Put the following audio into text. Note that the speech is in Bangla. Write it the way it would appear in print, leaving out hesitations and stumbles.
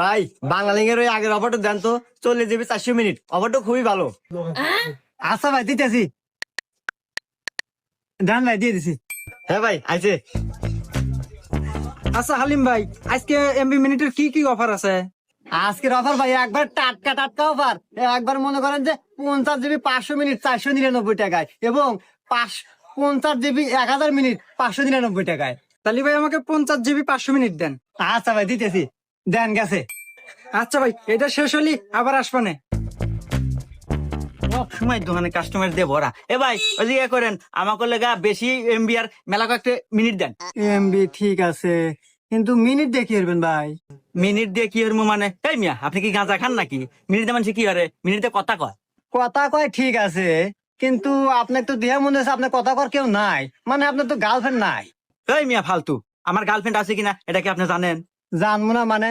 ভাই বাংলালিংকের ওই আগের অফারটা দেন তো, 40 GB 400 মিনিট, অফারটা খুবই ভালো। আচ্ছা ভাই দিতেছি, ডান ভাই দিয়ে দিছি। হ্যাঁ ভাই আইছে। আচ্ছা হালিম ভাই, আজকে এমবি মিনিটের কি কি অফার আছে? আজকের অফার ভাই একবার টাটকা টাটকা অফার। একবার মনে করেন যে 50 GB 500 মিনিট 499 টাকায়, এবং 50 GB 1000 মিনিট 599 টাকায়। তালি ভাই আমাকে 50 GB 500 মিনিট দেন। আচ্ছা ভাই দিতেছি, দেন গেছে। আচ্ছা ভাই, এটা শেষ হলি আবার আসবানে। সময় দোকানে কাস্টমার দিয়ে ভরা। এ ভাই ওই যে ইয়ে করেন, আমাকে লেগা বেশি এমবি আর মেলা কয়েকটা মিনিট দেন। এমবি ঠিক আছে, কিন্তু মিনিট দেখি হবেন ভাই। মিনিট দিয়ে কি হরমু মানে? এই মিয়া আপনি কি গাঁজা খান নাকি? মিনিট দিয়ে মানুষ কি হরে? মিনিট দিয়ে কথা কয়। কথা কয় ঠিক আছে, কিন্তু আপনার তো দেহ মনে হচ্ছে আপনার কথা কর কেউ নাই, মানে আপনার তো গার্লফ্রেন্ড নাই। এই মিয়া ফালতু, আমার গার্লফ্রেন্ড আছে কিনা এটা কি আপনি জানেন? জানবো না মানে,